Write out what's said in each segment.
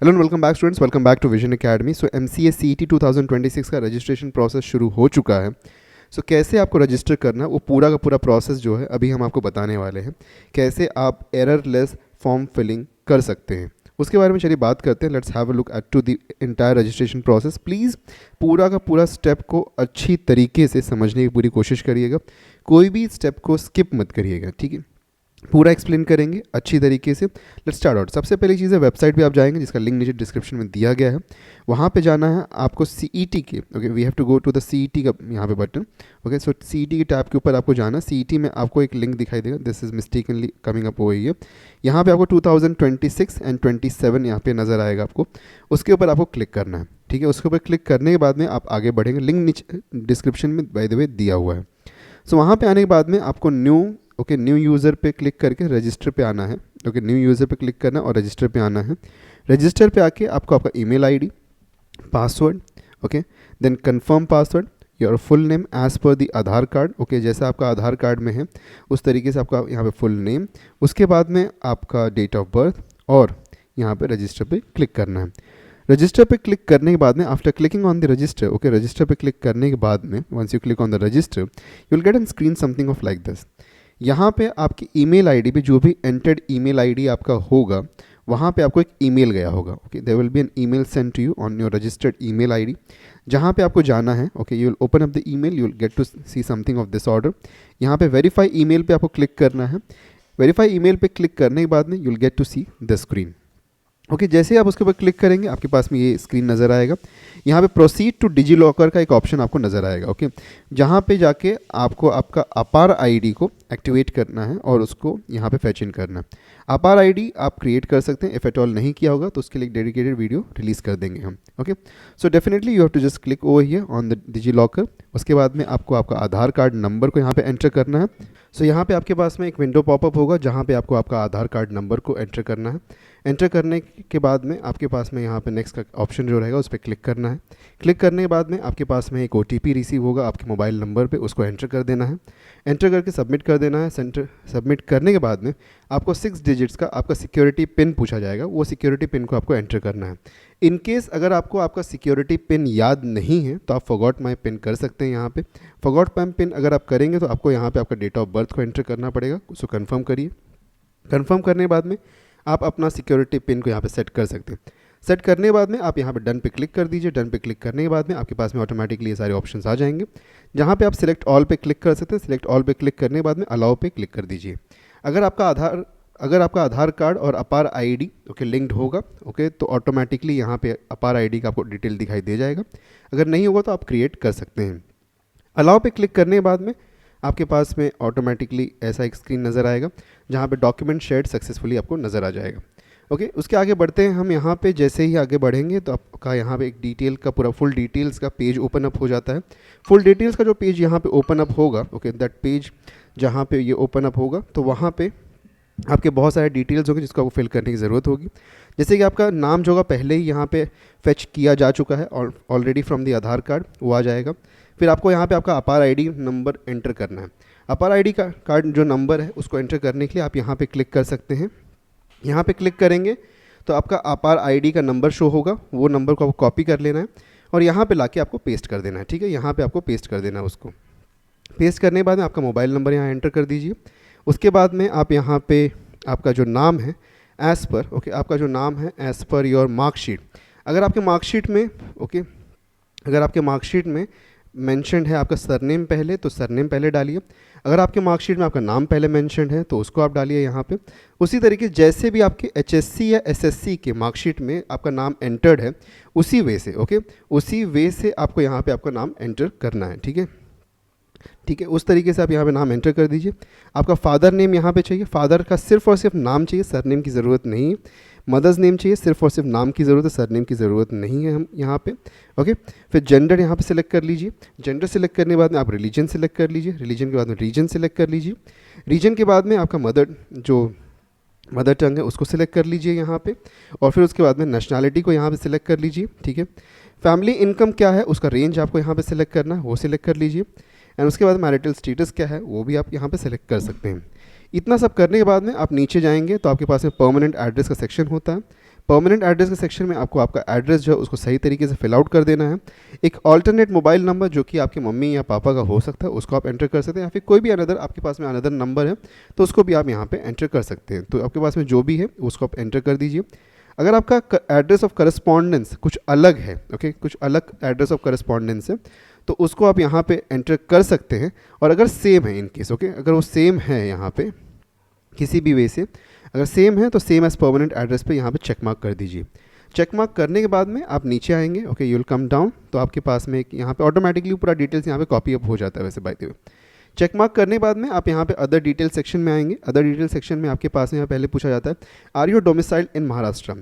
Hello and welcome back students, welcome back to vision academy. So MCA CET 2026 का registration process शुरू हो चुका है। सो कैसे आपको रजिस्टर करना, वो पूरा का पूरा प्रोसेस जो है अभी हम आपको बताने वाले हैं। कैसे आप एररलेस फॉर्म फिलिंग कर सकते हैं उसके बारे में चलिए बात करते हैं। Let's have a look at to the entire registration process. Please पूरा का पूरा स्टेप को अच्छी तरीके से समझने की पूरी कोशिश करिएगा, कोई भी स्टेप को स्किप मत करिएगा, ठीक है। पूरा एक्सप्लेन करेंगे अच्छी तरीके से। Let's start out. सबसे पहली चीज़ है, वेबसाइट पे आप जाएंगे जिसका लिंक नीचे डिस्क्रिप्शन में दिया गया है। वहाँ पे जाना है आपको CET के, okay, we have to go to the CET का यहाँ पे बटन, ओके। सो CET के टैब के ऊपर आपको जाना। CET में आपको एक लिंक दिखाई देगा, this is mistakenly coming up over here. यहाँ पे आपको 2026 एंड 27 यहाँ पे नज़र आएगा आपको, उसके ऊपर आपको क्लिक करना है, ठीक है। उसके ऊपर क्लिक करने के बाद में आप आगे बढ़ेंगे। लिंक नीचे डिस्क्रिप्शन में बाय द वे दिया हुआ है। सो वहाँ पे आने के बाद में आपको न्यू यूज़र पे क्लिक करके रजिस्टर पे आना है। ओके, न्यू यूज़र पे क्लिक करना है और रजिस्टर पे आना है। रजिस्टर पे आके आपको आपका email ID, password, okay, then confirm password, your full name as per the Aadhaar card, okay, जैसा आपका आधार कार्ड में है उस तरीके से आपका यहाँ पे फुल नेम। उसके बाद में आपका डेट ऑफ बर्थ और यहाँ पे रजिस्टर पे क्लिक करना है। रजिस्टर पे क्लिक करने के बाद में after clicking on the register, okay, register पे क्लिक करने के बाद में once you click on the register you will get an screen something of like this. यहाँ पे आपकी ईमेल आईडी पे जो भी एंटर्ड ईमेल आईडी आपका होगा वहाँ पे आपको एक ईमेल गया होगा, okay. There will be an email send to you on your registered email ID, जहाँ पे आपको जाना है, okay. You will open up the email, you will get to see something of this order. यहाँ पे verify email पे आपको click करना है। वेरीफाई ईमेल पे क्लिक करने के बाद में you will get to see the screen, okay. जैसे आप उसके ऊपर क्लिक करेंगे आपके पास में ये स्क्रीन नज़र आएगा। यहाँ पे प्रोसीड टू डिजी लॉकर का एक ऑप्शन आपको नज़र आएगा, ओके, जहाँ पे जाके आपको आपका अपार आईडी को एक्टिवेट करना है और उसको यहाँ पे फैच इन करना है। अपार आईडी आप क्रिएट कर सकते हैं, इफ़ एट ऑल नहीं किया होगा तो उसके लिए एक डेडिकेटेड वीडियो रिलीज़ कर देंगे हम, okay. So definitely you have to just click over here on the DigiLocker. उसके बाद में आपको आपका आधार कार्ड नंबर को यहाँ पे एंटर करना है। सो यहाँ पे आपके पास में एक विंडो पॉपअप होगा जहाँ पे आपको आपका आधार कार्ड नंबर को एंटर करना है। एंटर करने के बाद में आपके पास में यहाँ पे नेक्स्ट का ऑप्शन जो रहेगा उस पर क्लिक करना है। क्लिक करने के बाद में आपके पास में एक OTP रिसीव होगा आपके मोबाइल नंबर पे, उसको एंटर कर देना है। एंटर करके सबमिट कर देना है। सबमिट करने के बाद में आपको 6 डिजिट्स का आपका सिक्योरिटी पिन पूछा जाएगा, वो सिक्योरिटी पिन को आपको एंटर करना है। इन केस अगर आपको आपका सिक्योरिटी पिन याद नहीं है तो आप फॉरगॉट माई पिन कर सकते हैं। यहाँ पे फॉरगॉट माई पिन अगर आप करेंगे तो आपको यहाँ पे आपका डेट ऑफ बर्थ को एंटर करना पड़ेगा, उसको कंफर्म करिए। कंफर्म करने के बाद में आप अपना सिक्योरिटी पिन को यहाँ पे सेट कर सकते हैं। सेट करने के बाद में आप यहाँ पे डन पे क्लिक कर दीजिए। डन पे क्लिक करने के बाद में आपके पास में ऑटोमेटिकली ये सारे ऑप्शंस आ जाएंगे, जहाँ पे आप सिलेक्ट ऑल पे क्लिक कर सकते हैं। सिलेक्ट ऑल पे क्लिक करने के बाद में अलाउ पे क्लिक कर दीजिए। अगर आपका आधार कार्ड और अपार आईडी, ओके, लिंक्ड होगा, ओके, तो ऑटोमेटिकली यहाँ पे अपार आईडी का आपको डिटेल दिखाई दे जाएगा। अगर नहीं होगा तो आप क्रिएट कर सकते हैं। अलाउ पे क्लिक करने के बाद में आपके पास में ऑटोमेटिकली ऐसा एक स्क्रीन नज़र आएगा जहाँ पे डॉक्यूमेंट शेयर्ड सक्सेसफुली आपको नज़र आ जाएगा, ओके। उसके आगे बढ़ते हैं हम। यहाँ पे जैसे ही आगे बढ़ेंगे तो आपका यहाँ पे एक डिटेल का पूरा फुल डिटेल्स का पेज ओपन अप हो जाता है। फुल डिटेल्स का जो पेज यहाँ पे ओपन अप होगा, ओके, दैट पेज जहाँ पे ये ओपन अप होगा तो वहाँ पे आपके बहुत सारे डिटेल्स होंगे जिसको आपको फिल करने की ज़रूरत होगी। जैसे कि आपका नाम जो होगा पहले ही यहाँ पे फेच किया जा चुका है already from the Aadhaar card, वो आ जाएगा। फिर आपको यहाँ पे आपका अपार आईडी नंबर एंटर करना है। अपार आईडी का कार्ड जो नंबर है उसको एंटर करने के लिए आप यहाँ पे क्लिक कर सकते हैं। यहाँ पे क्लिक करेंगे तो आपका अपार आईडी का नंबर शो होगा, वो नंबर को आपको कॉपी कर लेना है और यहाँ पे लाके आपको पेस्ट कर देना है, ठीक है। यहाँ पे आपको पेस्ट कर देना है। उसको पेस्ट करने के बाद में आपका मोबाइल नंबर यहाँ एंटर कर दीजिए। उसके बाद में आप यहाँ पे आपका जो नाम है एज़ पर, ओके, आपका जो नाम है एज़ पर योर मार्कशीट, अगर आपके मार्कशीट में, ओके, अगर आपके मार्कशीट में मेंशन्ड है आपका सरनेम पहले तो सरनेम पहले डालिए। अगर आपके मार्कशीट में आपका नाम पहले मेंशन्ड है तो उसको आप डालिए यहाँ पे। उसी तरीके जैसे भी आपके HSC या SSC के मार्कशीट में आपका नाम एंटर्ड है उसी वे से, ओके, उसी वे से आपको यहाँ पे आपका नाम एंटर करना है, ठीक है। ठीक है, उस तरीके से आप यहाँ पे नाम एंटर कर दीजिए। आपका फादर नेम यहाँ पे चाहिए, फादर का सिर्फ और सिर्फ नाम चाहिए, सरनेम की ज़रूरत नहीं है। मदर्स नेम चाहिए, सिर्फ और सिर्फ नाम की ज़रूरत है, सरनेम की ज़रूरत नहीं है हम यहाँ पे, ओके। फिर जेंडर यहाँ पे सिलेक्ट कर लीजिए। जेंडर सिलेक्ट करने के बाद में आप रिलीजन सिलेक्ट कर लीजिए। रिलीजन के बाद में रीजन सिलेक्ट कर लीजिए। रीजन के बाद में आपका मदर टंग है उसको सिलेक्ट कर लीजिए यहाँ पे। और फिर उसके बाद में नेशनैलिटी को यहाँ पे सिलेक्ट कर लीजिए, ठीक है। फैमिली इनकम क्या है उसका रेंज आपको यहाँ पे सिलेक्ट करना है, वो सिलेक्ट कर लीजिए। एंड उसके बाद मैरिटल स्टेटस क्या है वो भी आप यहाँ पे सिलेक्ट कर सकते हैं। इतना सब करने के बाद में आप नीचे जाएंगे तो आपके पास में परमानेंट एड्रेस का सेक्शन होता है। परमानेंट एड्रेस के सेक्शन में आपको आपका एड्रेस जो है उसको सही तरीके से फिल आउट कर देना है। एक ऑल्टरनेट मोबाइल नंबर जो कि आपकी मम्मी या पापा का हो सकता है उसको आप एंटर कर सकते हैं, या फिर कोई भी अनदर आपके पास में अनदर नंबर है तो उसको भी आप यहाँ पे एंटर कर सकते हैं। तो आपके पास में जो भी है उसको आप एंटर कर दीजिए। अगर आपका एड्रेस ऑफ करस्पॉन्डेंस कुछ अलग है, ओके, कुछ अलग एड्रेस ऑफ करस्पॉन्डेंस है, तो उसको आप यहाँ पे एंटर कर सकते हैं। और अगर सेम है इन केस, ओके, अगर वो सेम है यहाँ पे किसी भी वे से अगर सेम है तो सेम एज परमानेंट एड्रेस पे यहाँ पे चेक मार्क कर दीजिए। चेक मार्क करने के बाद में आप नीचे आएंगे, okay, you will come down, तो आपके पास में एक यहाँ पे ऑटोमेटिकली पूरा डिटेल्स यहाँ पे कॉपी अप हो जाता है वैसे by the way. Check mark करने के बाद में आप यहाँ पे अदर डिटेल सेक्शन में आएंगे। अदर डिटेल सेक्शन में आपके पास में यहाँ पहले पूछा जाता है are you domiciled in Maharashtra.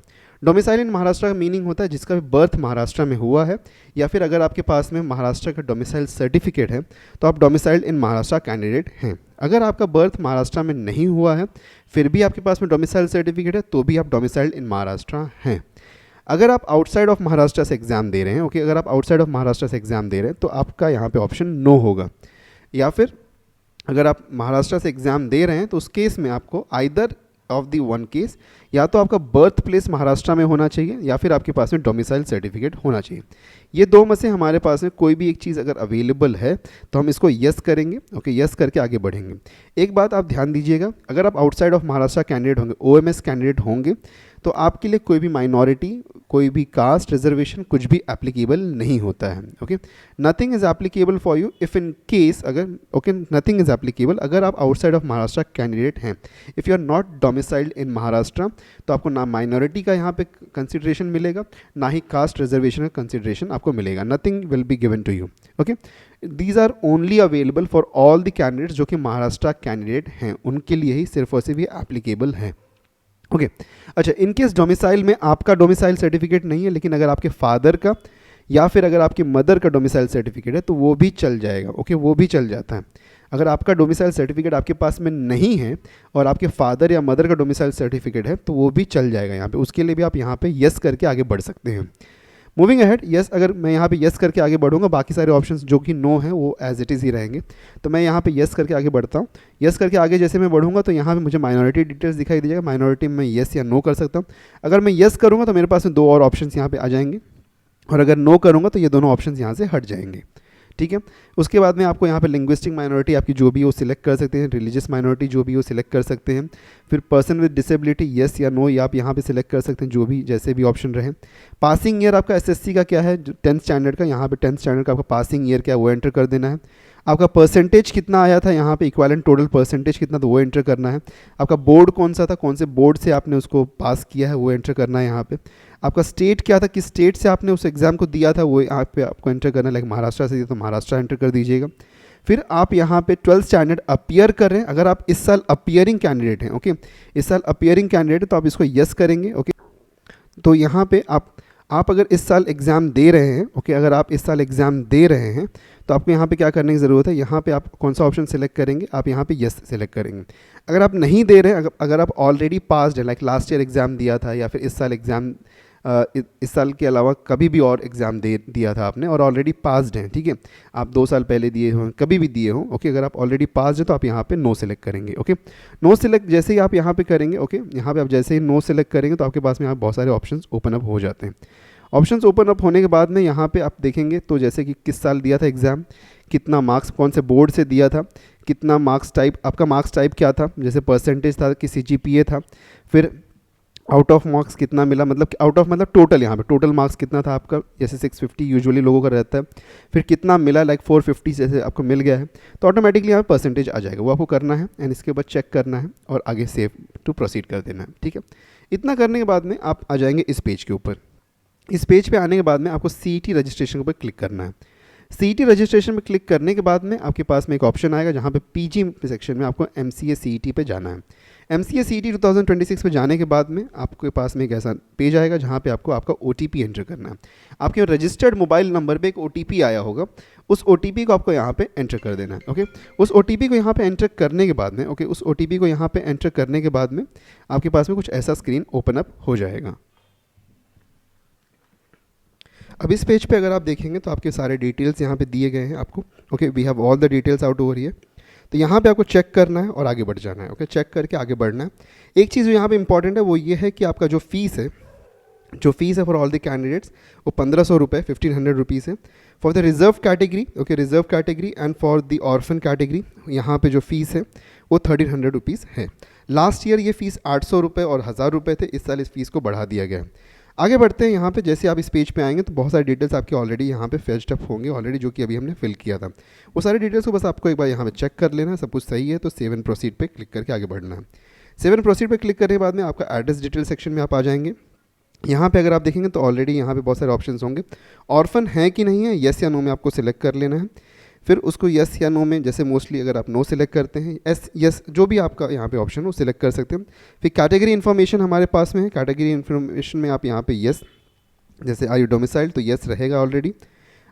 Domicile in Maharashtra का मीनिंग होता है जिसका भी बर्थ महाराष्ट्र में हुआ है, या फिर अगर आपके पास में महाराष्ट्र का डोमिसाइल सर्टिफिकेट है तो आप डोमिसाइल्ड इन महाराष्ट्र कैंडिडेट हैं। अगर आपका बर्थ महाराष्ट्र में नहीं हुआ है फिर भी आपके पास में डोमिसाइल सर्टिफिकेट है तो भी आप डोमिसाइल्ड इन महाराष्ट्र हैं। अगर आप आउटसाइड ऑफ महाराष्ट्र से एग्जाम दे रहे हैं, ओके, अगर आप आउटसाइड ऑफ महाराष्ट्र से एग्जाम दे रहे हैं तो आपका यहाँ पे ऑप्शन नो होगा। या फिर अगर आप महाराष्ट्र से एग्ज़ाम दे रहे हैं तो उस केस में आपको either of the one case, या तो आपका बर्थ प्लेस महाराष्ट्र में होना चाहिए या फिर आपके पास में डोमिसाइल सर्टिफिकेट होना चाहिए। ये दो में से हमारे पास में कोई भी एक चीज़ अगर अवेलेबल है तो हम इसको यस करेंगे, ओके, यस करके आगे बढ़ेंगे। एक बात आप ध्यान दीजिएगा, अगर आप आउटसाइड ऑफ महाराष्ट्र कैंडिडेट होंगे, ओएमएस कैंडिडेट होंगे, तो आपके लिए कोई भी माइनॉरिटी, कोई भी कास्ट रिजर्वेशन कुछ भी एप्लीकेबल नहीं होता है, okay. Nothing is applicable for you if in case अगर, ओके, नथिंग इज एप्लीकेबल अगर आप आउटसाइड ऑफ महाराष्ट्र कैंडिडेट हैं। If you are not domiciled in Maharashtra तो आपको ना माइनॉरिटी का यहाँ पे कंसिडरेशन मिलेगा, ना ही कास्ट रिजर्वेशन का कंसिडरेशन आपको मिलेगा। Nothing will be given to you, okay. These are only available for all the candidates जो कि महाराष्ट्र कैंडिडेट हैं, उनके लिए ही सिर्फ और सिर्फ ये एप्लीकेबल है, ओके। अच्छा, इन केस डोमिसाइल में आपका डोमिसाइल सर्टिफिकेट नहीं है लेकिन अगर आपके फादर का या फिर अगर आपकी मदर का डोमिसाइल सर्टिफिकेट है तो वो भी चल जाएगा, ओके, वो भी चल जाता है। अगर आपका डोमिसाइल सर्टिफिकेट आपके पास में नहीं है और आपके फादर या मदर का डोमिसाइल सर्टिफिकेट है तो वो भी चल जाएगा यहाँ पे। उसके लिए भी आप यहाँ पे यस करके आगे बढ़ सकते हैं। मूविंग अहेड, यस, अगर मैं यहाँ पे यस करके आगे बढ़ूंगा बाकी सारे ऑप्शंस जो कि नो हैं वो एज इट इज़ ही रहेंगे। तो मैं यहाँ पे यस करके आगे बढ़ता हूँ। यस करके आगे जैसे मैं बढ़ूंगा तो यहाँ पे मुझे माइनॉरिटी डिटेल्स दिखाई दीजिएगा। माइनॉरिटी में मैं यस या नो कर सकता हूँ। अगर मैं यस करूँगा तो मेरे पास में दो और ऑप्शंस यहाँ पे आ जाएंगे, और अगर नो करूँगा तो ये दोनों ऑप्शंस यहाँ से हट जाएंगे, ठीक है। उसके बाद में आपको यहाँ पे लिंग्विस्टिक माइनॉरिटी आपकी जो भी हो सिलेक्ट कर सकते हैं, रिलीजियस माइनॉरिटी जो भी हो सिलेक्ट कर सकते हैं, फिर पर्सन विद डिसेबिलिटी यस या नो ये आप यहाँ पे सिलेक्ट कर सकते हैं, जो भी जैसे भी ऑप्शन रहे। पासिंग ईयर आपका एसएससी का क्या है, 10th स्टैंडर्ड का, यहाँ पे 10th स्टैंडर्ड का आपका पासिंग ईयर क्या है वो एंटर कर देना है। आपका परसेंटेज कितना आया था यहाँ पे, इक्विवेलेंट टोटल परसेंटेज कितना तो वो एंटर करना है। आपका बोर्ड कौन सा था, कौन से बोर्ड से आपने उसको पास किया है वो एंटर करना है यहाँ पे। आपका स्टेट क्या था, किस स्टेट से आपने उस एग्ज़ाम को दिया था वो यहाँ पे आपको एंटर करना है। लाइक महाराष्ट्र से दिया तो महाराष्ट्र एंटर कर दीजिएगा। फिर आप यहाँ पे 12th स्टैंडर्ड अपीयर कर रहे हैं, अगर आप इस साल अपीयरिंग कैंडिडेट हैं, ओके, इस साल अपीयरिंग कैंडिडेट है तो आप इसको यस करेंगे, ओके। तो यहाँ पे आप अगर इस साल एग्ज़ाम दे रहे हैं, ओके, अगर आप इस साल एग्ज़ाम दे रहे हैं तो आपको यहाँ पे क्या करने की ज़रूरत है, यहाँ पे आप कौन सा ऑप्शन सेलेक्ट करेंगे, आप यहाँ पे यस सेलेक्ट करेंगे। अगर आप नहीं दे रहे हैं, अगर आप ऑलरेडी पास्ड है, लाइक लास्ट ईयर एग्ज़ाम दिया था या फिर इस साल एग्ज़ाम इस साल के अलावा कभी भी और एग्ज़ाम दिया था आपने और ऑलरेडी पास्ड हैं, ठीक है, आप 2 साल पहले दिए हों, कभी भी दिए हों, ओके, अगर आप ऑलरेडी पास्ड है तो आप यहाँ पे नो सेलेक्ट करेंगे, ओके। नो सेलेक्ट जैसे ही आप यहाँ पे करेंगे, ओके, यहाँ पे आप जैसे ही नो सेलेक्ट करेंगे तो आपके पास में यहाँ बहुत सारे ऑप्शंस ओपन अप हो जाते हैं। ऑप्शंस ओपन अप होने के बाद में यहाँ पे आप देखेंगे तो जैसे कि किस साल दिया था एग्ज़ाम, कितना मार्क्स कौन से बोर्ड से दिया था, कितना मार्क्स टाइप, आपका मार्क्स टाइप क्या था, जैसे परसेंटेज था कि CGPA था, फिर आउट ऑफ मार्क्स कितना मिला, मतलब आउट ऑफ मतलब टोटल, यहाँ पे टोटल मार्क्स कितना था आपका, जैसे 650 यूजुअली लोगों का रहता है, फिर कितना मिला, लाइक 450 जैसे आपको मिल गया है तो ऑटोमेटिकली यहाँ पे परसेंटेज आ जाएगा, वो आपको करना है एंड इसके बाद चेक करना है और आगे सेव टू प्रोसीड कर देना है, ठीक है। इतना करने के बाद में आप आ जाएंगे इस पेज के ऊपर। इस पेज पे आने के बाद में आपको CET रजिस्ट्रेशन पर क्लिक करना है। CET रजिस्ट्रेशन पे क्लिक करने के बाद में आपके पास में एक ऑप्शन आएगा जहाँ पे PG सेक्शन में आपको MCA CET पे जाना है। MCA CET 2026 पे जाने के बाद में आपके पास में एक ऐसा पेज आएगा जहाँ पे आपको आपका OTP एंटर करना है। आपके रजिस्टर्ड मोबाइल नंबर पे एक OTP आया होगा, उस OTP को आपको यहाँ पे एंटर कर देना है, ओके। उस OTP को यहाँ पे एंटर करने के बाद में, ओके, उस OTP को यहाँ पे एंटर करने के बाद में आपके पास में कुछ ऐसा स्क्रीन ओपन अप हो जाएगा। अब इस पेज पे अगर आप देखेंगे तो आपके सारे डिटेल्स यहाँ पे दिए गए हैं आपको, okay, we have all the details out over here. तो यहाँ पे आपको चेक करना है और आगे बढ़ जाना है, ओके, चेक करके आगे बढ़ना है। एक चीज़ जो यहाँ पे इंपॉर्टेंट है वो ये है कि आपका जो फीस है जो फीस है फॉर ऑल द कैंडिडेट्स वो 1500 रुपये 1500 रुपीज़ है। For the reserve category, okay, reserve category and for the orphan category यहाँ पे जो फीस है वो 1300 रुपीज़ है। लास्ट ईयर ये फ़ीस 800 रुपये और 1000 रुपये थे, इस साल इस फीस को बढ़ा दिया गया है। आगे बढ़ते हैं यहाँ पे, जैसे आप इस पेज पे आएंगे तो बहुत सारी डिटेल्स आपकी ऑलरेडी यहाँ पे फेच्ड अप होंगे ऑलरेडी, जो कि अभी हमने फिल किया था। वो सारी डिटेल्स को बस आपको एक बार यहाँ पे चेक कर लेना है, सब कुछ सही है तो सेव एंड प्रोसीड पे क्लिक करके आगे बढ़ना है। सेव एंड प्रोसीड पे क्लिक करने के बाद में आपका एड्रेस डिटेल सेक्शन में आप आ जाएंगे। यहाँ पे अगर आप देखेंगे तो ऑलरेडी यहाँ पे बहुत सारे ऑप्शंस होंगे। ऑर्फन है कि नहीं है, येस या नो में आपको सिलेक्ट कर लेना है। फिर उसको यस या नो में, जैसे मोस्टली अगर आप नो सिलेक्ट करते हैं, एस यस जो भी आपका यहाँ पे ऑप्शन हो सिलेक्ट कर सकते हैं। फिर कैटेगरी इन्फॉर्मेशन हमारे पास में है, कैटेगरी इन्फॉर्मेशन में आप यहाँ पे यस, जैसे आर यू डोमिसाइल तो यस रहेगा ऑलरेडी।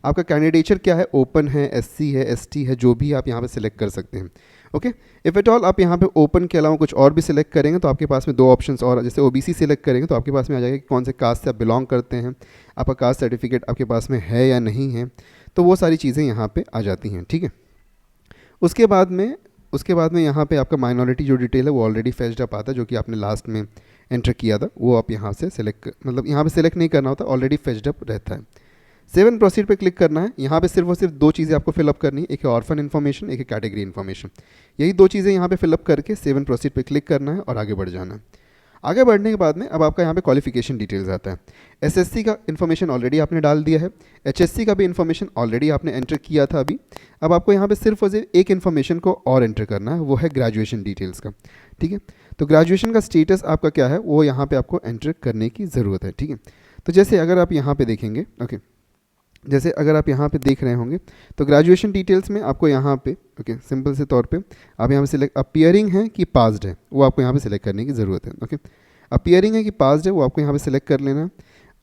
आपका कैंडिडेचर क्या है, ओपन है, एससी है, एसटी है, जो भी आप यहाँ पे सिलेक्ट कर सकते हैं। ओके, इफ़ एट ऑल आप यहाँ पे ओपन के अलावा कुछ और भी सिलेक्ट करेंगे तो आपके पास में दो ऑप्शंस और, जैसे ओबीसी सिलेक्ट करेंगे तो आपके पास में आ जाएगा कि कौन से कास्ट से आप बिलोंग करते हैं, आपका कास्ट सर्टिफिकेट आपके पास में है या नहीं है, तो वो सारी चीज़ें यहाँ पे आ जाती हैं। ठीक है, उसके बाद में यहाँ पे आपका माइनॉरिटी जो डिटेल है वो ऑलरेडी फेच्ड अप आता है, जो कि आपने लास्ट में एंटर किया था, वो आप यहाँ से सिलेक्ट, मतलब यहाँ पे सिलेक्ट नहीं करना होता, ऑलरेडी फेच्ड अप रहता है। सेव एंड प्रोसीड पे क्लिक करना है। यहाँ पे सिर्फ और सिर्फ दो चीज़ें आपको फिलअप करनी है, एक है ऑर्फन इन्फॉर्मेशन, एक है कैटेगरी इन्फॉर्मेशन। यही दो चीज़ें यहाँ पे फिलअप करके सेव एंड प्रोसीड पे क्लिक करना है और आगे बढ़ जाना है। आगे बढ़ने के बाद में अब आपका यहाँ पे क्वालिफिकेशन डिटेल्स आता है। एसएससी का इन्फॉर्मेशन ऑलरेडी आपने डाल दिया है, एचएससी का भी इन्फॉर्मेशन ऑलरेडी आपने एंटर किया था अभी। अब आपको यहाँ पे सिर्फ और सिर्फ एक इन्फॉर्मेशन को और एंटर करना है, वो है ग्रेजुएशन डिटेल्स का। ठीक है, तो ग्रेजुएशन का स्टेटस आपका क्या है वो यहाँ पे आपको एंटर करने की ज़रूरत है। ठीक है, तो जैसे अगर आप यहाँ पे देखेंगे, ओके, जैसे अगर आप यहाँ पे देख रहे होंगे तो ग्रेजुएशन डिटेल्स में आपको यहाँ पे, ओके, सिंपल से तौर पे आप यहाँ पे सिलेक्ट अपीयरिंग है कि पास्ड है वो आपको यहाँ पे सिलेक्ट करने की ज़रूरत है। ओके, अपीयरिंग है कि पास्ड है वो आपको यहाँ पे सिलेक्ट कर लेना है।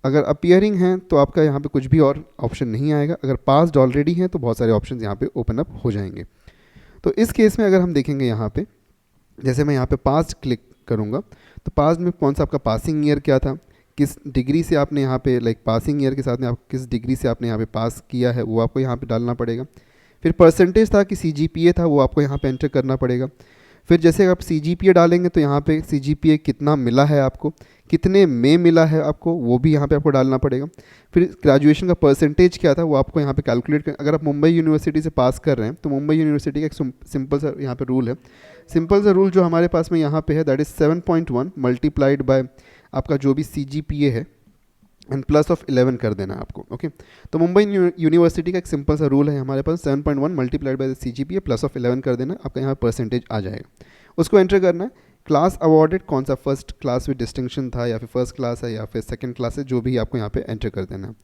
अगर अपीयरिंग है तो आपका यहाँ पे कुछ भी और ऑप्शन नहीं आएगा, अगर पास्ड ऑलरेडी है तो बहुत सारे ऑप्शन यहाँ पे ओपन अप हो जाएंगे। तो इस केस में अगर हम देखेंगे यहाँ पे, जैसे मैं यहाँ पे पास्ड क्लिक करूँगा तो पास्ड में कौन सा आपका पासिंग ईयर क्या था, किस डिग्री से आपने यहाँ पे, लाइक पासिंग ईयर के साथ में आप किस डिग्री से आपने यहाँ पे पास किया है वो आपको यहाँ पे डालना पड़ेगा। फिर परसेंटेज था कि सीजीपीए था वो आपको यहाँ पे एंटर करना पड़ेगा। फिर जैसे आप सीजीपीए डालेंगे तो यहाँ पे सीजीपीए कितना मिला है आपको, कितने में मिला है आपको, वो भी यहाँ पे आपको डालना पड़ेगा। फिर ग्रेजुएशन का परसेंटेज क्या था वो आपको यहाँ पे कैलकुलेट कर, अगर आप मुंबई यूनिवर्सिटी से पास कर रहे हैं तो मुंबई यूनिवर्सिटी का एक सिंपल सा यहाँ पे रूल है, सिंपल सा रूल जो हमारे पास में यहाँ पे है, दैट इज़ 7.1 मल्टीप्लाइड बाय आपका जो भी सीजीपीए है एंड प्लस ऑफ 11 कर देना है आपको। ओके, तो मुंबई यूनिवर्सिटी का एक सिंपल सा रूल है हमारे पास, 7.1 multiplied by CGPA plus of 11 कर देना, आपका यहाँ परसेंटेज आ जाएगा, उसको एंटर करना है। क्लास अवॉर्डेड कौन सा, फर्स्ट क्लास विद डिस्टिंक्शन था या फिर फर्स्ट क्लास है या फिर सेकंड क्लास है, जो भी आपको यहाँ पे एंटर कर देना है।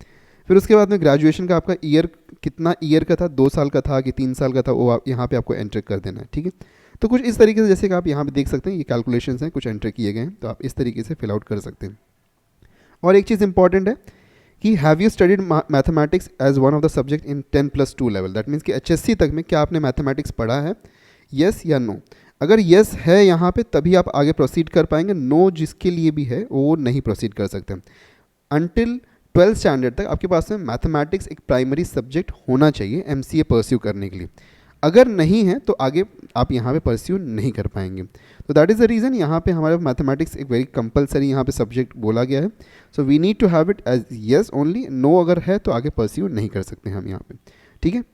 फिर उसके बाद में ग्रेजुएशन का आपका ईयर कितना ईयर का था, 2 साल का था कि 3 साल का था, वो आप यहाँ पे आपको एंटर कर देना है। ठीक है, तो कुछ इस तरीके से, जैसे कि आप यहाँ पे देख सकते हैं ये कैलकुलेशंस हैं, कुछ एंटर किए गए हैं, तो आप इस तरीके से फिल आउट कर सकते हैं। और एक चीज़ इंपॉर्टेंट है कि have you studied mathematics as one of the subject in 10+2 level, that means कि एचएससी तक में क्या आपने मैथमेटिक्स पढ़ा है, येस या नो। अगर येस है यहाँ पे तभी आप आगे प्रोसीड कर पाएंगे, नो जिसके लिए भी है वो नहीं प्रोसीड कर सकते। अनटिल 12th स्टैंडर्ड तक आपके पास में मैथमेटिक्स एक प्राइमरी सब्जेक्ट होना चाहिए एमसीए परस्यू करने के लिए, अगर नहीं है तो आगे आप यहाँ पे परस्यू नहीं कर पाएंगे। तो दैट इज़ द रीज़न यहाँ पे हमारे मैथमेटिक्स एक वेरी कंपलसरी यहाँ पे सब्जेक्ट बोला गया है। So we need to have it as yes only, no अगर है तो आगे परस्यू नहीं कर सकते हम यहाँ पे। ठीक है,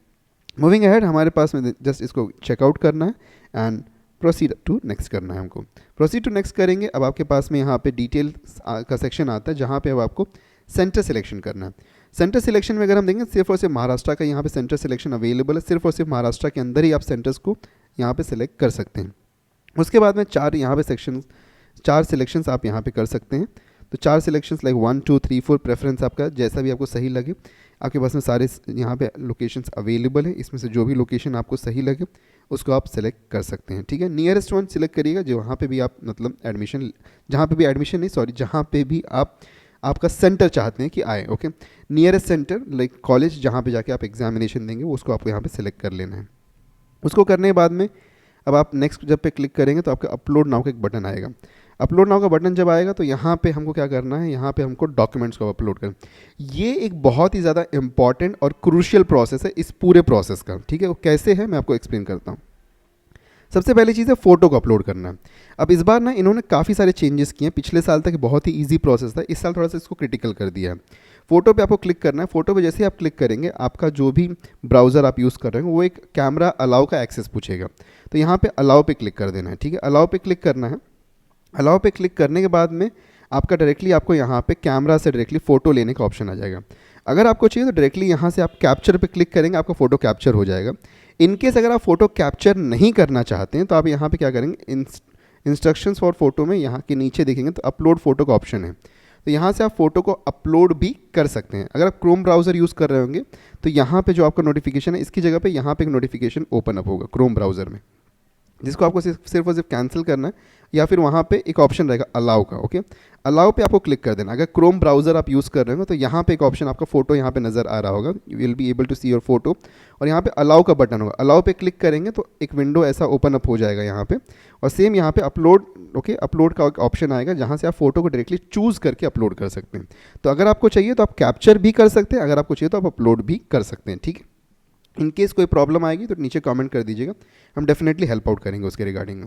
मूविंग अहेड, हमारे पास में जस्ट इसको चेकआउट करना है एंड प्रोसीड टू नेक्स्ट करना है हमको। प्रोसीड टू नेक्स्ट करेंगे, अब आपके पास में यहाँ पे डिटेल्स का सेक्शन आता है जहाँ पे अब आपको सेंटर सिलेक्शन करना है। सेंटर सिलेक्शन में अगर हम देखें सिर्फ और सिर्फ महाराष्ट्र का यहाँ पे सेंटर सिलेक्शन अवेलेबल है, सिर्फ और सिर्फ महाराष्ट्र के अंदर ही आप सेंटर्स को यहाँ पे सिलेक्ट कर सकते हैं। उसके बाद में 4 यहाँ पे सिलेक्शंस आप यहाँ पे कर सकते हैं। तो 4 सिलेक्शंस लाइक 1 2 3 4 प्रेफरेंस आपका जैसा भी आपको सही लगे, आपके पास में सारे यहाँ पे लोकेशंस अवेलेबल है, इसमें से जो भी लोकेशन आपको सही लगे उसको आप सेलेक्ट कर सकते हैं। ठीक है, नियरेस्ट वन सिलेक्ट करिएगा जो वहाँ पे भी आप मतलब एडमिशन, जहाँ पे भी एडमिशन नहीं सॉरी जहाँ पे भी आप आपका सेंटर चाहते हैं कि आए। Okay, nearest centre like college जहाँ पे जाके आप एग्जामिनेशन देंगे उसको आपको यहाँ पे सिलेक्ट कर लेना है। उसको करने के बाद में अब आप नेक्स्ट जब पे क्लिक करेंगे तो आपका अपलोड नाउ का एक बटन आएगा। अपलोड नाउ का बटन जब आएगा तो यहाँ पे हमको क्या करना है, यहाँ पे हमको डॉक्यूमेंट्स को अपलोड करना। ये एक बहुत ही ज़्यादा इंपॉर्टेंट और क्रूशियल प्रोसेस है इस पूरे प्रोसेस का। ठीक है, वो कैसे है मैं आपको एक्सप्लेन करता हूँ। सबसे पहली चीज़ है फ़ोटो को अपलोड करना। अब इस बार ना इन्होंने काफ़ी सारे चेंजेस किए हैं। पिछले साल तक बहुत ही ईजी प्रोसेस था, इस साल थोड़ा सा इसको क्रिटिकल कर दिया है। फ़ोटो पे आपको क्लिक करना है। फ़ोटो पे जैसे ही आप क्लिक करेंगे, आपका जो भी ब्राउज़र आप यूज़ कर रहे हैं वो एक कैमरा अलाउ का एक्सेस पूछेगा। तो यहाँ पे अलाउ पे क्लिक कर देना है, ठीक है। अलाउ पे क्लिक करना है। अलाउ पे क्लिक करने के बाद में आपका डायरेक्टली आपको यहाँ पे कैमरा से डायरेक्टली फ़ोटो लेने का ऑप्शन आ जाएगा। अगर आपको चाहिए तो डायरेक्टली यहाँ से आप कैप्चर पे क्लिक करेंगे, आपका फ़ोटो कैप्चर हो जाएगा। इनकेस अगर आप फ़ोटो कैप्चर नहीं करना चाहते हैं तो आप यहाँ पे क्या करेंगे, इंस्ट्रक्शंस फॉर फोटो में यहाँ के नीचे देखेंगे तो अपलोड फ़ोटो का ऑप्शन है। तो यहाँ से आप फ़ोटो को अपलोड भी कर सकते हैं। अगर आप क्रोम ब्राउज़र यूज़ कर रहे होंगे तो यहाँ पे जो आपका नोटिफिकेशन है, इसकी जगह पे यहाँ पे एक नोटिफिकेशन ओपन अप होगा क्रोम ब्राउज़र में, जिसको आपको सिर्फ और सिर्फ कैंसिल करना है, या फिर वहाँ पे एक ऑप्शन रहेगा अलाउ का। ओके, अलाउ पे आपको क्लिक कर देना। अगर क्रोम ब्राउज़र आप यूज़ कर रहे हो तो यहाँ पे एक ऑप्शन आपका फ़ोटो यहाँ पे नज़र आ रहा होगा, you will be able to see your photo, और यहाँ पे अलाउ का बटन होगा। अलाउ पे क्लिक करेंगे तो एक विंडो ऐसा ओपन अप हो जाएगा यहाँ पे, और सेम यहाँ पे अपलोड, ओके, अपलोड का एक ऑप्शन आएगा जहाँ से आप फोटो को डायरेक्टली चूज़ करके अपलोड कर सकते हैं। तो अगर आपको चाहिए तो आप कैप्चर भी कर सकते हैं, अगर आपको चाहिए तो आप अपलोड भी कर सकते हैं, ठीक है। इनकेस कोई प्रॉब्लम आएगी तो नीचे कमेंट कर दीजिएगा, हम डेफिनेटली हेल्प आउट करेंगे उसके रिगार्डिंग में।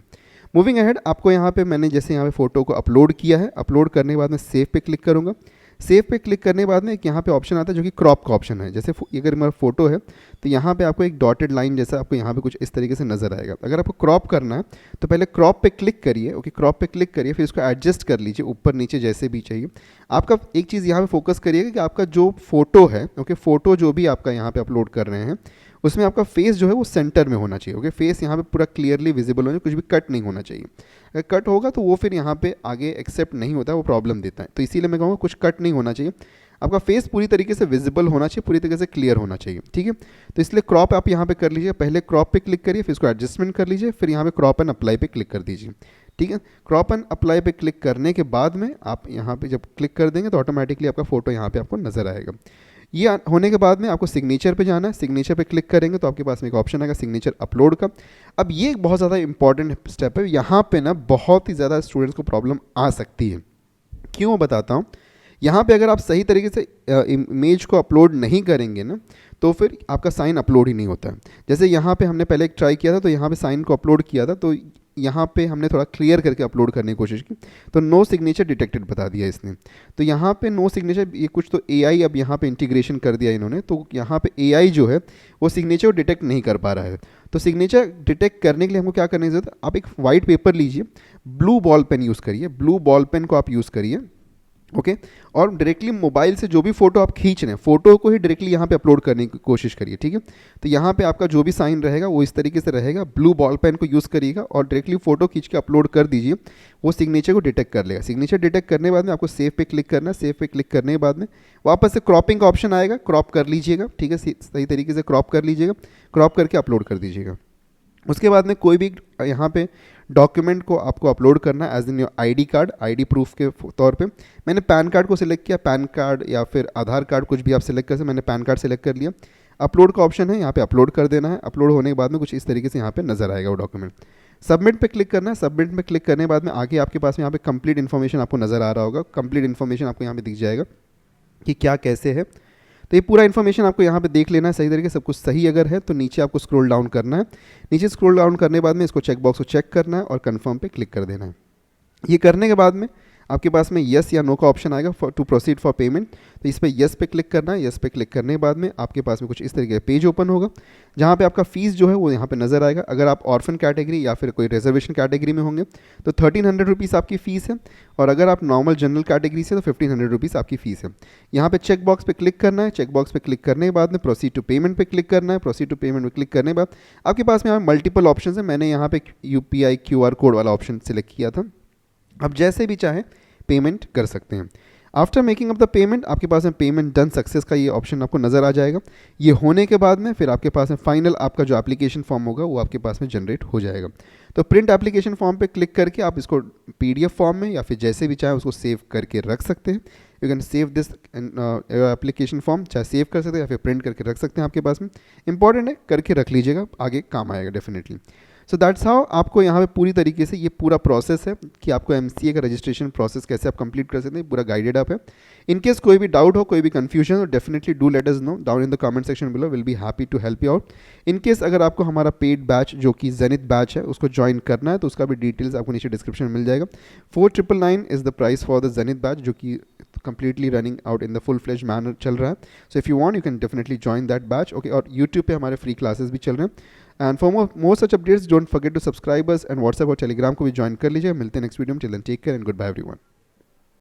मूविंग अहेड, आपको यहाँ पे मैंने जैसे यहाँ पे फ़ोटो को अपलोड किया है, अपलोड करने के बाद में सेव पे क्लिक करूँगा। सेव पे क्लिक करने के बाद में एक यहाँ पे ऑप्शन आता है जो कि क्रॉप का ऑप्शन है। जैसे अगर मेरा फोटो है तो यहाँ पे आपको एक डॉटेड लाइन जैसा आपको यहाँ पे कुछ इस तरीके से नज़र आएगा। अगर आपको क्रॉप करना है तो पहले क्रॉप पे क्लिक करिए, ओके, क्रॉप पे क्लिक करिए, फिर इसको एडजस्ट कर लीजिए ऊपर नीचे जैसे भी चाहिए। आपका एक चीज़ यहाँ पे फोकस करिएगा कि आपका जो फोटो है, ओके, फोटो जो भी आपका यहाँ पे अपलोड कर रहे हैं उसमें आपका फेस जो है वो सेंटर में होना चाहिए। ओके, फेस यहाँ पे पूरा क्लियरली विजिबल होना चाहिए, कुछ भी कट नहीं होना चाहिए। अगर कट होगा तो वो फिर यहाँ पे आगे एक्सेप्ट नहीं होता है, वो प्रॉब्लम देता है। तो इसीलिए मैं कहूँगा कुछ कट नहीं होना चाहिए, आपका फेस पूरी तरीके से विजिबल होना चाहिए, पूरी तरीके से क्लियर होना चाहिए, ठीक है। तो इसलिए क्रॉप आप यहाँ पे कर लीजिए, पहले क्रॉप पे क्लिक करिए, फिर इसको एडजस्टमेंट कर लीजिए, फिर यहाँ पे क्रॉप एंड अप्लाई पे क्लिक कर दीजिए, ठीक है। क्रॉप एंड अप्लाई पे क्लिक करने के बाद में आप यहाँ पे जब क्लिक कर देंगे तो ऑटोमेटिकली आपका फोटो यहाँ पे आपको नजर आएगा। ये होने के बाद में आपको सिग्नेचर पे जाना है। सिग्नेचर पे क्लिक करेंगे तो आपके पास में एक ऑप्शन आएगा सिग्नेचर अपलोड का। अब ये एक बहुत ज़्यादा इंपॉर्टेंट स्टेप है, यहाँ पे ना बहुत ही ज़्यादा स्टूडेंट्स को प्रॉब्लम आ सकती है। क्यों बताता हूँ। यहाँ पे अगर आप सही तरीके से इमेज को अपलोड नहीं करेंगे ना तो फिर आपका साइन अपलोड ही नहीं होता है। जैसे यहाँ पे हमने पहले एक ट्राई किया था, तो यहाँ पे साइन को अपलोड किया था, तो यहाँ पे हमने थोड़ा क्लियर करके अपलोड करने की कोशिश की तो नो सिग्नेचर डिटेक्टेड बता दिया इसने। तो यहाँ पे नो सिग्नेचर, ये कुछ तो एआई अब यहाँ पे इंटीग्रेशन कर दिया इन्होंने, तो यहाँ पे एआई जो है वो सिग्नेचर डिटेक्ट नहीं कर पा रहा है। तो सिग्नेचर डिटेक्ट करने के लिए हमको क्या करने की जरूरत है, आप एक वाइट पेपर लीजिए, ब्लू बॉल पेन यूज़ करिए, ब्लू बॉल पेन को आप यूज़ करिए, ओके, और डायरेक्टली मोबाइल से जो भी फोटो आप खींच रहे हैं फोटो को ही डायरेक्टली यहाँ पे अपलोड करने की कोशिश करिए, ठीक है। तो यहाँ पे आपका जो भी साइन रहेगा वो इस तरीके से रहेगा, ब्लू बॉल पेन को यूज़ करिएगा और डायरेक्टली फोटो खींच के अपलोड कर दीजिए, वो सिग्नेचर को डिटेक्ट कर लेगा। सिग्नेचर डिटेक्ट करने के बाद में आपको सेव पे क्लिक करना है। सेव पे क्लिक करने के बाद में वापस से क्रॉपिंग का ऑप्शन आएगा, क्रॉप कर लीजिएगा, ठीक है, सही तरीके से क्रॉप कर लीजिएगा, क्रॉप करके अपलोड कर दीजिएगा। उसके बाद में कोई भी यहाँ पे डॉक्यूमेंट को आपको अपलोड करना है as in your ID card, ID proof के तौर पे। मैंने पैन कार्ड को सिलेक्ट किया, पैन कार्ड या फिर आधार कार्ड कुछ भी आप सिलेक्ट कर सकते, मैंने पैन कार्ड सिलेक्ट कर लिया। अपलोड का ऑप्शन है, यहाँ पे अपलोड कर देना है। अपलोड होने के बाद में कुछ इस तरीके से यहाँ पे नजर आएगा वो डॉक्यूमेंट। सबमिट पे क्लिक करना है। सबमिट पे क्लिक करने के बाद में आगे आपके पास में यहाँ पे कंप्लीट इन्फॉर्मेशन आपको नजर आ रहा होगा, कंप्लीट इन्फॉर्मेशन आपको यहाँ पे दिख जाएगा कि क्या कैसे है। तो ये पूरा इन्फॉर्मेशन आपको यहाँ पे देख लेना है सही तरीके से, सब कुछ सही अगर है तो नीचे आपको स्क्रॉल डाउन करना है। नीचे स्क्रॉल डाउन करने के बाद में इसको चेक बॉक्स को चेक करना है और कंफर्म पे क्लिक कर देना है। ये करने के बाद में आपके पास में यस या नो का ऑप्शन आएगा टू प्रोसीड फॉर पेमेंट, तो इस पर यस पे क्लिक करना है। यस पे क्लिक करने के बाद में आपके पास में कुछ इस तरीके का पेज ओपन होगा जहाँ पे आपका फीस जो है वो यहाँ पे नज़र आएगा। अगर आप ऑर्फन कैटेगरी या फिर कोई रिजर्वेशन कैटेगरी में होंगे तो 1300 रुपीज़ आपकी फ़ीस है, और अगर आप नॉर्मल जनरल कैटेगरी से तो 1500 रुपीज़ आपकी फ़ीस है। यहाँ पे चेक बॉक्स पे क्लिक करना है। चेक बॉक्स पे क्लिक करने के बाद में प्रोसीड टू पेमेंट पे क्लिक करना है। प्रोसीड टू पेमेंट पे क्लिक करने के बाद आपके पास में यहाँ मल्टीपल ऑप्शन है। मैंने यहाँ पे UPI QR कोड वाला ऑप्शन सिलेक्ट किया था। अब जैसे भी चाहे पेमेंट कर सकते हैं। After making of the payment आपके पास में पेमेंट डन सक्सेस का ये ऑप्शन आपको नज़र आ जाएगा। ये होने के बाद में फिर आपके पास में फाइनल आपका जो एप्लीकेशन फॉर्म होगा वो आपके पास में जनरेट हो जाएगा। तो प्रिंट एप्लीकेशन फॉर्म पे क्लिक करके आप इसको PDF फॉर्म में या फिर जैसे भी चाहे उसको सेव करके रख सकते हैं। You can save this application form, चाहे सेव कर सकते हैं या फिर प्रिंट करके रख सकते हैं आपके पास में। इंपॉर्टेंट है, करके रख लीजिएगा, आगे काम आएगा डेफिनेटली। सो दैट्स हाउ आपको यहाँ पे पूरी तरीके से ये पूरा प्रोसेस है कि आपको एमसीए का रजिस्ट्रेशन प्रोसेस कैसे आप कंप्लीट कर सकते हैं, पूरा गाइडेड अप है. इन केस कोई भी डाउट हो, कोई भी कन्फ्यूजन हो, definitely do let us know down in the comment section below. Will be happy to help you out. In case अगर आपको हमारा पेड बैच जो कि जेनिथ बैच है उसको ज्वाइन करना है तो उसका भी डिटेल्स आपको नीचे डिस्क्रिप्शन में मिल जाएगा. 4999 is the price for the zenith batch जो कि completely running out in the full fledged manner चल रहा है. So if you want you can definitely join that batch. Okay, और YouTube पे हमारे free classes भी चल रहे हैं. And for more such updates don't forget to subscribe us and WhatsApp और Telegram को भी join कर लीजिए. मिलते हैं next video में. Till then take care and goodbye everyone.